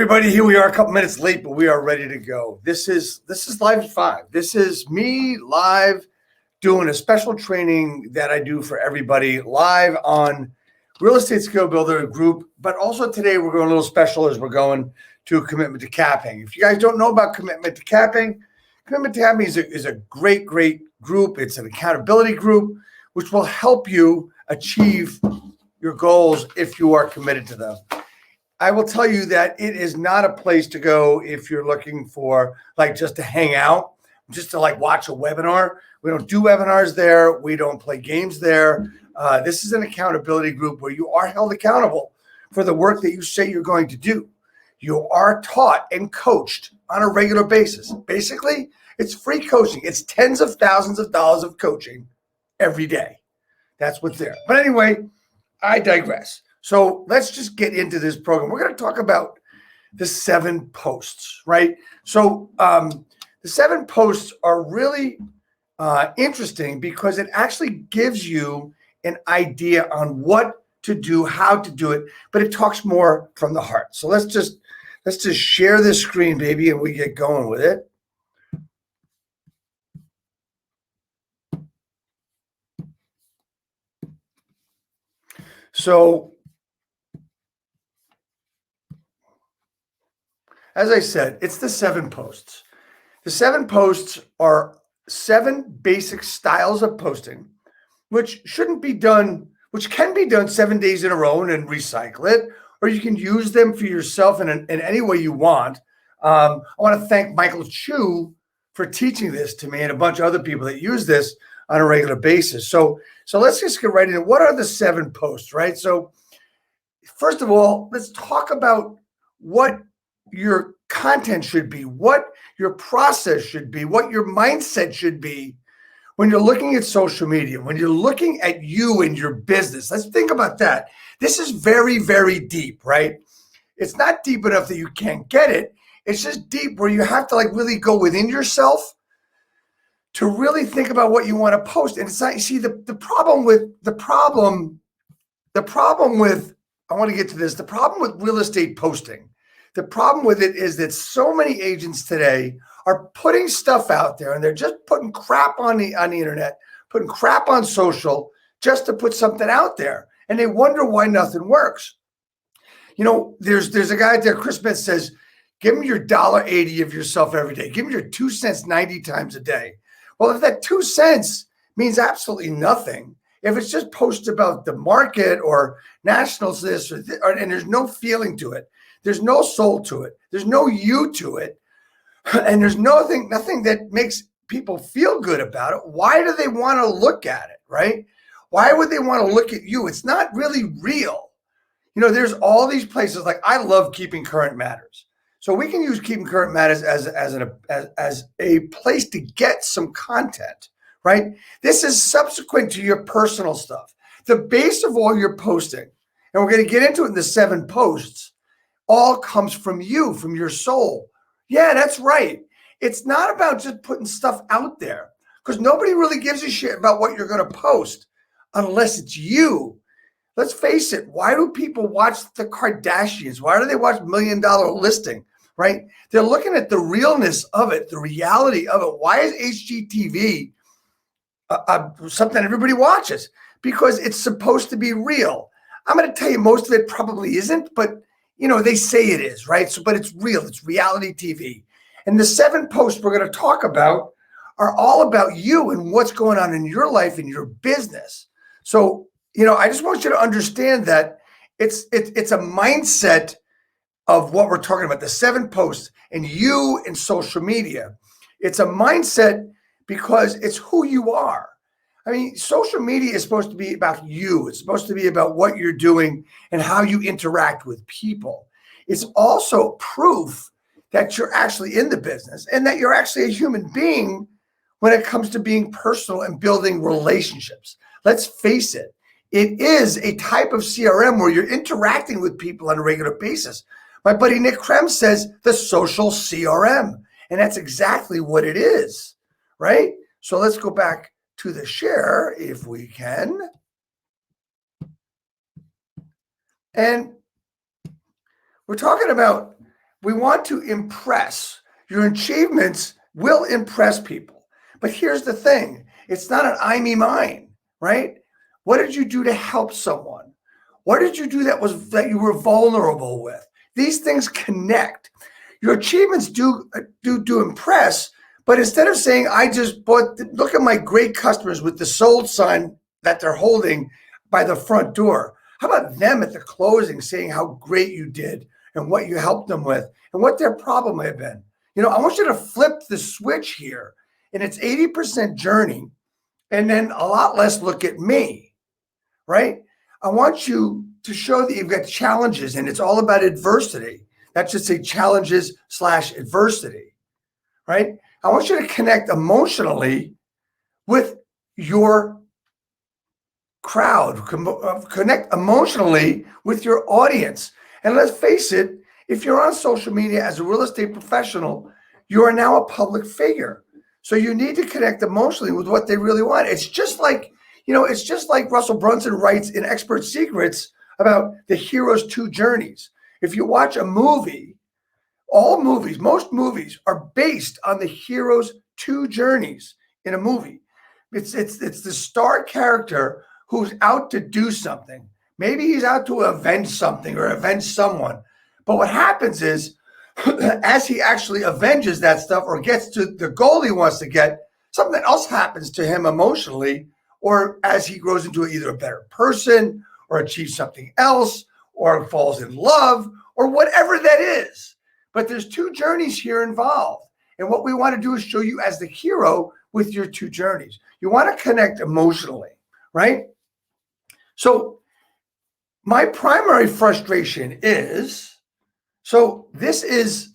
everybody, here we are a couple minutes late, but we are ready to go. This is live at 5. This is me live doing a special training that I do for everybody live on Real Estate Skill Builder group. But also today we're going a little special as we're going to Commitment to Capping. If you guys don't know about Commitment to Capping is a great group. It's an accountability group which will help you achieve your goals if you are committed to them. I will tell you that it is not a place to go if you're looking for just to hang out, just to watch a webinar. We don't do webinars there. We don't play games there. This is an accountability group where you are held accountable for the work that you say you're going to do. You are taught and coached on a regular basis. Basically, it's free coaching. It's tens of thousands of dollars of coaching every day. That's what's there. But anyway, I digress. So let's just get into this program. We're going to talk about the 7 posts, right? So the 7 posts are really interesting because it actually gives you an idea on what to do, how to do it, but it talks more from the heart. So let's just share this screen, baby, and we get going with it. So as I said, it's the 7 posts. The 7 posts are 7 basic styles of posting, which can be done 7 days in a row and then recycle it, or you can use them for yourself in any way you want. I want to thank Michael Chu for teaching this to me and a bunch of other people that use this on a regular basis. So let's just get right into it. What are the 7 posts, right? So first of all, let's talk about what your content should be, what your process should be, what your mindset should be when you're looking at social media, when you're looking at you and your business. Let's think about that. This is very, very deep, right? It's not deep enough that you can't get it. It's just deep where you have to really go within yourself to really think about what you want to post. And it's not, you see, the problem with I want to get to this, the problem with real estate posting. The problem with it is that so many agents today are putting stuff out there and they're just putting crap on the internet, putting crap on social just to put something out there. And they wonder why nothing works. You know, there's a guy out there, Chris Smith says, give me your $1.80 of yourself every day. Give me your 2 cents 90 times a day. Well, if that 2 cents means absolutely nothing, if it's just posts about the market or nationals this and there's no feeling to it, there's no soul to it, there's no you to it, and there's nothing that makes people feel good about it, why do they want to look at it, right? Why would they want to look at you? It's not really real. You know, there's all these places, I love Keeping Current Matters. So we can use Keeping Current Matters as a place to get some content, right? This is subsequent to your personal stuff. The base of all your posting, and we're going to get into it in the 7 posts, all comes from you, from your soul. Yeah, that's right. It's not about just putting stuff out there because nobody really gives a shit about what you're going to post unless it's you. Let's face it. Why do people watch the Kardashians? Why do they watch $1 Million Listing, right? They're looking at the realness of it, the reality of it. Why is HGTV something everybody watches? Because it's supposed to be real. I'm going to tell you most of it probably isn't, but they say it is, right? So, but it's real. It's reality TV. And the 7 posts we're going to talk about are all about you and what's going on in your life and your business. So, I just want you to understand that it's a mindset of what we're talking about, the 7 posts and you and social media. It's a mindset because it's who you are. I mean, social media is supposed to be about you. It's supposed to be about what you're doing and how you interact with people. It's also proof that you're actually in the business and that you're actually a human being when it comes to being personal and building relationships. Let's face it. It is a type of CRM where you're interacting with people on a regular basis. My buddy Nick Krem says the social CRM, and that's exactly what it is, right? So let's go back to the share if we can. And we're talking about We want to impress. Your achievements will impress people. But here's the thing. It's not an I, me, mine, right? What did you do to help someone? What did you do that you were vulnerable with? These things connect. Your achievements do impress, but instead of saying, I just bought, look at my great customers with the sold sign that they're holding by the front door. How about them at the closing saying how great you did and what you helped them with and what their problem may have been? I want you to flip the switch here, and it's 80% journey and then a lot less look at me, right? I want you to show that you've got challenges, and it's all about adversity. That should say challenges/adversity, right? I want you to connect emotionally with your crowd, connect emotionally with your audience. And let's face it, if you're on social media as a real estate professional, you are now a public figure. So you need to connect emotionally with what they really want. It's just like Russell Brunson writes in Expert Secrets about the hero's two journeys. If you watch a movie, most movies are based on the hero's two journeys in a movie. It's the star character who's out to do something. Maybe he's out to avenge something or avenge someone. But what happens is, as he actually avenges that stuff or gets to the goal he wants to get, something else happens to him emotionally, or as he grows into either a better person or achieves something else or falls in love or whatever that is. But there's two journeys here involved. And what we want to do is show you as the hero with your two journeys. You want to connect emotionally, right? So my primary frustration is, this is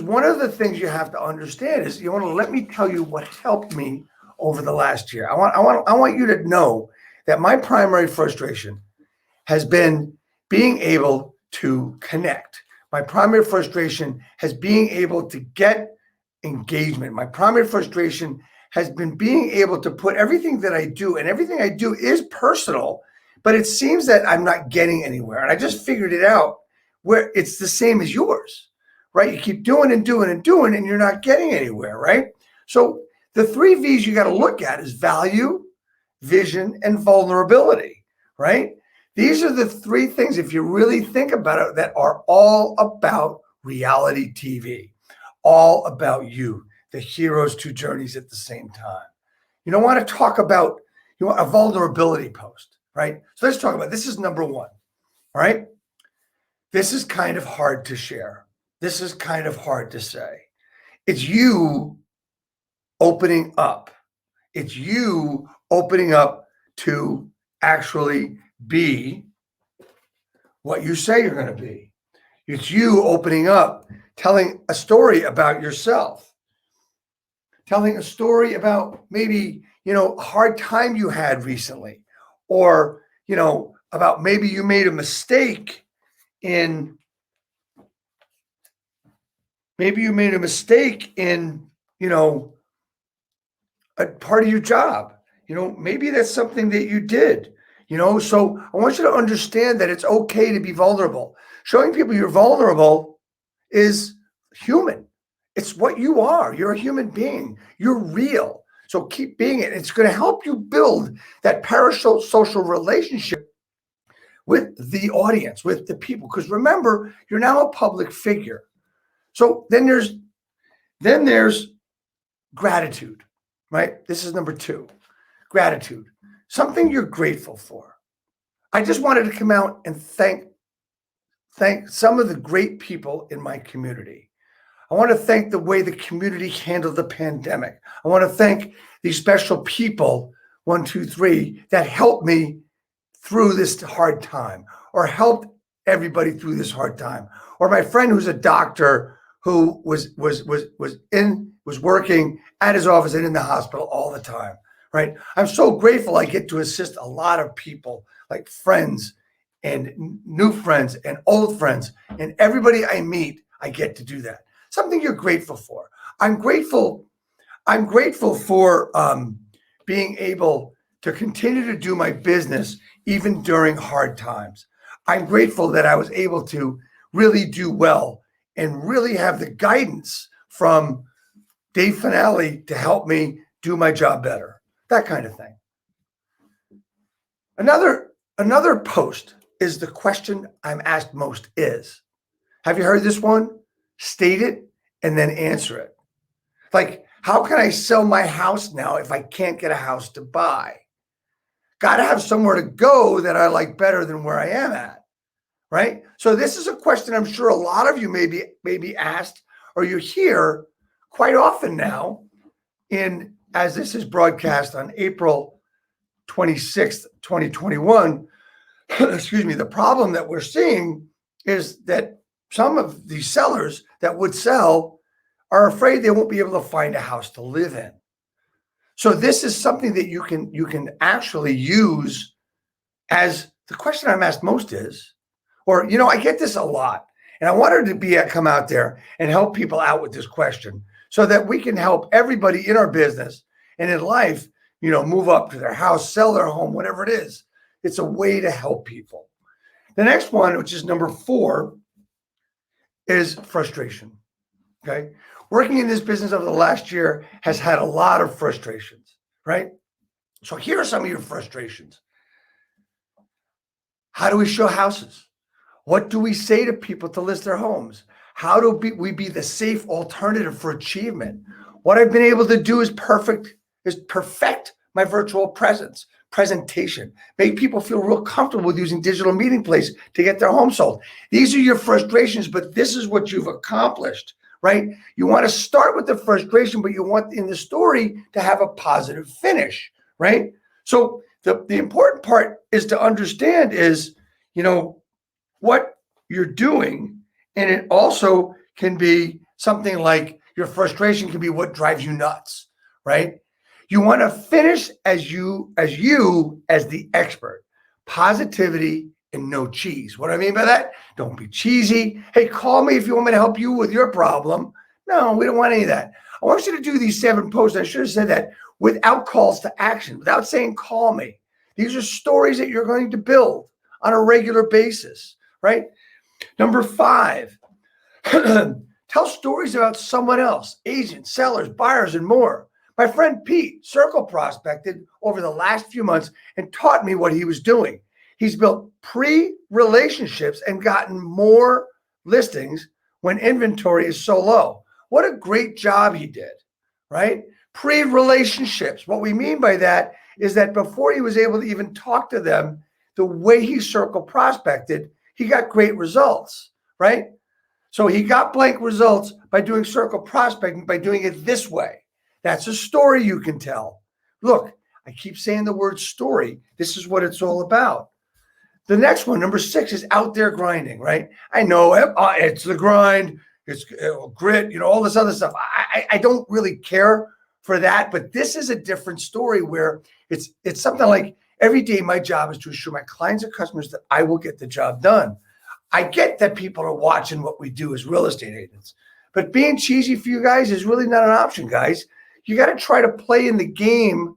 one of the things you have to understand is you want to let me tell you what helped me over the last year. I want you to know that my primary frustration has been being able to connect. My primary frustration has being able to get engagement. My primary frustration has been being able to put everything that I do, and everything I do is personal, but it seems that I'm not getting anywhere. And I just figured it out where it's the same as yours, right? You keep doing and doing and doing, and you're not getting anywhere, right? So the 3 V's you got to look at is value, vision, and vulnerability, right? These are the 3 things, if you really think about it, that are all about reality TV, all about you, the hero's 2 journeys at the same time. You don't want to talk about a vulnerability post, right? So let's talk about, this is number 1, all right? This is kind of hard to share. This is kind of hard to say. It's you opening up. It's you opening up to actually be what you say you're going to be. It's you opening up, telling a story about yourself, telling a story about maybe, a hard time you had recently, or, about maybe you made a mistake in, a part of your job. Maybe that's something that you did. So I want you to understand that it's okay to be vulnerable. Showing people you're vulnerable is human. It's what you are. You're a human being. You're real. So keep being it. It's going to help you build that parasocial relationship with the audience, with the people. Because remember, you're now a public figure. So then there's gratitude, right? This is number 2, gratitude. Something you're grateful for. I just wanted to come out and thank some of the great people in my community. I want to thank the way the community handled the pandemic. I want to thank these special people, 1, 2, 3, that helped me through this hard time, or helped everybody through this hard time. Or my friend who's a doctor who was working at his office and in the hospital all the time. Right? I'm so grateful I get to assist a lot of people, like friends and new friends and old friends, and everybody I meet, I get to do that. Something you're grateful for. I'm grateful for being able to continue to do my business even during hard times. I'm grateful that I was able to really do well and really have the guidance from Dave Fanale to help me do my job better, that kind of thing. Another post is the question I'm asked most is, have you heard this one? State it and then answer it. Like, how can I sell my house now if I can't get a house to buy? Got to have somewhere to go that I like better than where I am at, right? So this is a question I'm sure a lot of you may be asked, or you hear quite often now as this is broadcast on April 26th, 2021. Excuse me. The problem that we're seeing is that some of these sellers that would sell are afraid they won't be able to find a house to live in. So this is something that you can actually use as the question I'm asked most is, or, I get this a lot, and I wanted to come out there and help people out with this question so that we can help everybody in our business and in life, move up to their house, sell their home, whatever it is. It's a way to help people. The next one, which is number 4, is frustration. Okay. Working in this business over the last year has had a lot of frustrations, right? So here are some of your frustrations. How do we show houses? What do we say to people to list their homes? How do we be the safe alternative for achievement? What I've been able to do is perfect my virtual presentation, make people feel real comfortable with using digital meeting place to get their home sold. These are your frustrations, but this is what you've accomplished, right? You want to start with the frustration, but you want in the story to have a positive finish, right? So the important part is to understand is, what you're doing. And it also can be something like your frustration can be what drives you nuts, right? You want to finish as the expert. Positivity and no cheese. What do I mean by that? Don't be cheesy. Hey, call me if you want me to help you with your problem. No, we don't want any of that. I want you to do these 7 posts. I should have said that without calls to action, without saying call me. These are stories that you're going to build on a regular basis, right? Number 5, tell stories about someone else, agents, sellers, buyers, and more. My friend Pete circle prospected over the last few months and taught me what he was doing. He's built pre-relationships and gotten more listings when inventory is so low. What a great job he did, right? Pre-relationships. What we mean by that is that before he was able to even talk to them, the way he circle prospected, he got great results, right? So he got blank results by doing circle prospecting, by doing it this way. That's a story you can tell. Look, I keep saying the word story. This is what it's all about. The next one, number 6, is out there grinding, right? I know it's the grind, it's grit, all this other stuff. I don't really care for that, but this is a different story where it's something like every day my job is to assure my clients and customers that I will get the job done. I get that people are watching what we do as real estate agents, but being cheesy for you guys is really not an option, guys. You got to try to play in the game,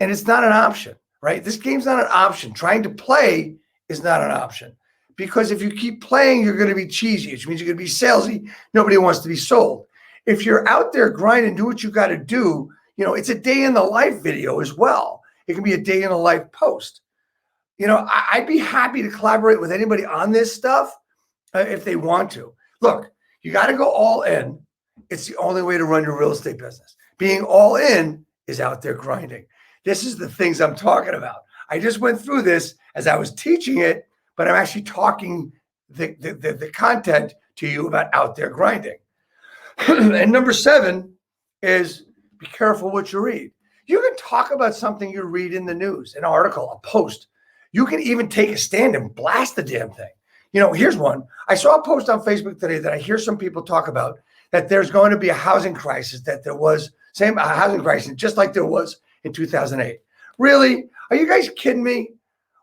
and it's not an option, right? This game's not an option. Trying to play is not an option, because if you keep playing, you're going to be cheesy, which means you're going to be salesy. Nobody wants to be sold. If you're out there grinding, do what you got to do. It's a day in the life video as well. It can be a day in the life post. I'd be happy to collaborate with anybody on this stuff if they want to. Look, you got to go all in. It's the only way to run your real estate business. Being all in is out there grinding. This is the things I'm talking about. I just went through this as I was teaching it, but I'm actually talking the content to you about out there grinding. And number 7 is be careful what you read. You can talk about something you read in the news, an article, a post. You can even take a stand and blast the damn thing. Here's one. I saw a post on Facebook today that I hear some people talk about, that there's going to be a housing crisis, that there was a housing crisis, just like there was in 2008. Really? Are you guys kidding me?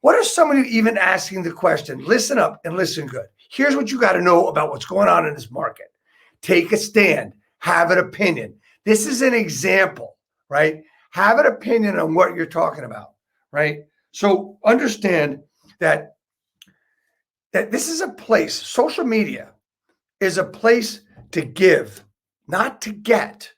What are some of you even asking the question? Listen up and listen good. Here's what you got to know about what's going on in this market. Take a stand. Have an opinion. This is an example, right? Have an opinion on what you're talking about, right? So understand that that this is a place, social media is a place to give, not to get.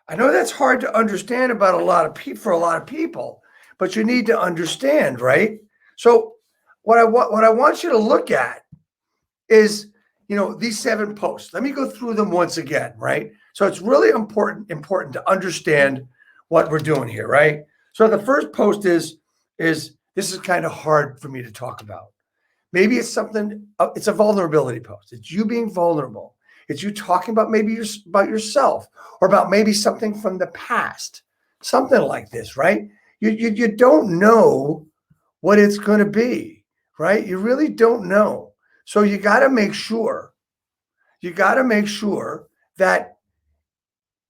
I know that's hard to understand about a lot of people for a lot of people, but you need to understand, right? So what I want you to look at is, these 7 posts. Let me go through them once again, right? So it's really important to understand what we're doing here, right? So the first post is this is kind of hard for me to talk about. Maybe it's something, it's a vulnerability post. It's you being vulnerable. It's you talking about about yourself, or about maybe something from the past, something like this, right? You don't know what it's going to be, right? You really don't know. So you got to make sure that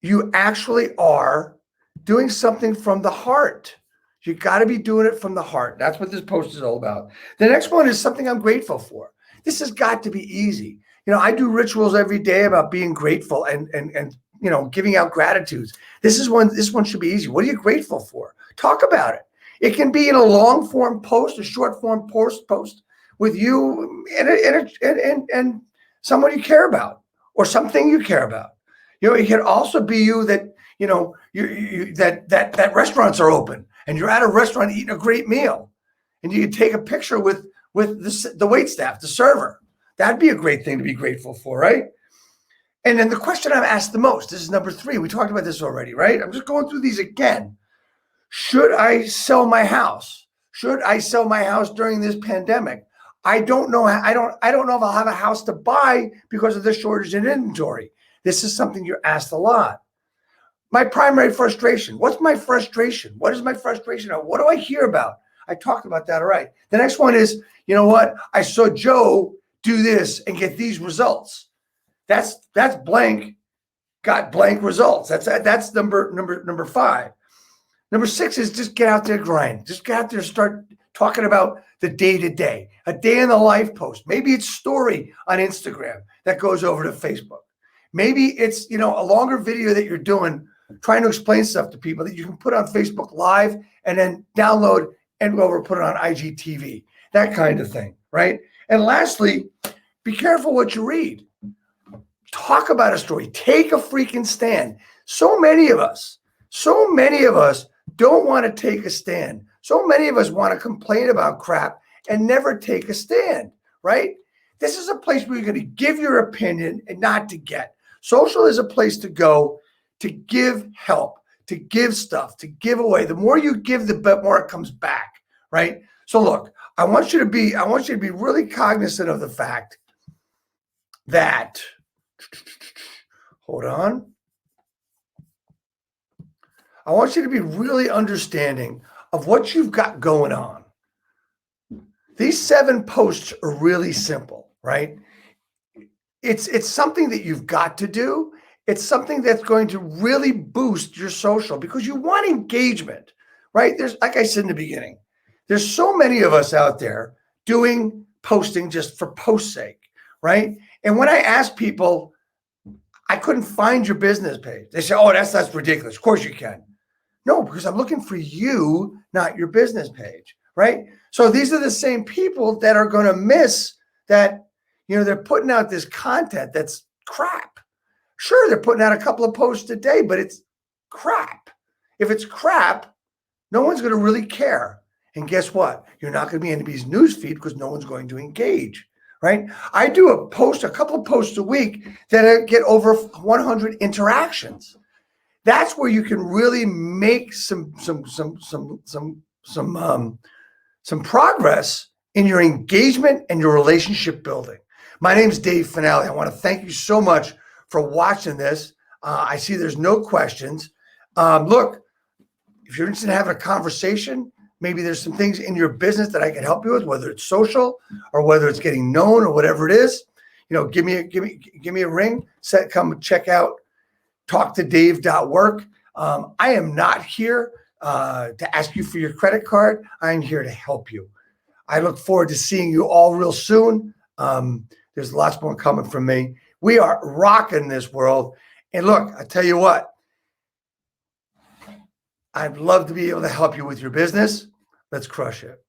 you actually are doing something from the heart. You got to be doing it from the heart. That's what this post is all about. The next one is something I'm grateful for. This has got to be easy. I do rituals every day about being grateful and giving out gratitudes. This one should be easy. What are you grateful for? Talk about it. It can be in a long form post, a short form post with you and someone you care about, or something you care about. It can also be you that that restaurants are open and you're at a restaurant eating a great meal, and you can take a picture with the wait staff, the server. That'd be a great thing to be grateful for, right? And then the question I'm asked the most, this is number 3. We talked about this already, right? I'm just going through these again. Should I sell my house? Should I sell my house during this pandemic? I don't know. I don't know if I'll have a house to buy because of the shortage in inventory. This is something you're asked a lot. My primary frustration. What's my frustration? What is my frustration? What do I hear about? I talked about that. All right. The next one is, you know what? I saw Joe do this and get these results. That's blank got blank results. That's number 5. Number 6 is just get out there, grind. Just get out there, start talking about the day-to-day, a day in the life post. Maybe it's story on Instagram that goes over to Facebook. Maybe it's, a longer video that you're doing, trying to explain stuff to people that you can put on Facebook Live and then download and go over and put it on IGTV, that kind of thing, right? And lastly, be careful what you read. Talk about a story. Take a freaking stand. So many of us don't want to take a stand. So many of us want to complain about crap and never take a stand, right? This is a place where you're going to give your opinion and not to get. Social is a place to go to give help, to give stuff, to give away. The more you give, the more it comes back, right? So look, I want you to be really cognizant of the fact that, hold on. I want you to be really understanding of what you've got going on. These 7 posts are really simple, right? It's something that you've got to do. It's something that's going to really boost your social because you want engagement, right? There's, like I said in the beginning, there's so many of us out there doing posting just for post's sake, right? And when I ask people, I couldn't find your business page. They say, oh, that's ridiculous. Of course you can. No, because I'm looking for you, not your business page, right? So these are the same people that are going to miss that, they're putting out this content that's crap. Sure, they're putting out a couple of posts a day, but it's crap. If it's crap, no one's going to really care. And guess what? You're not going to be in anybody's news feed because no one's going to engage, right? I do a couple of posts a week that get over 100 interactions. That's where you can really make some progress in your engagement and your relationship building. My name's Dave Fanale. I want to thank you so much for watching this. I see there's no questions. Look, if you're interested in having a conversation, maybe there's some things in your business that I can help you with, whether it's social or whether it's getting known or whatever it is. Give me a ring. Come check out talktodave.work. I am not here to ask you for your credit card. I'm here to help you. I look forward to seeing you all real soon. There's lots more coming from me. We are rocking this world. And look, I tell you what, I'd love to be able to help you with your business. Let's crush it.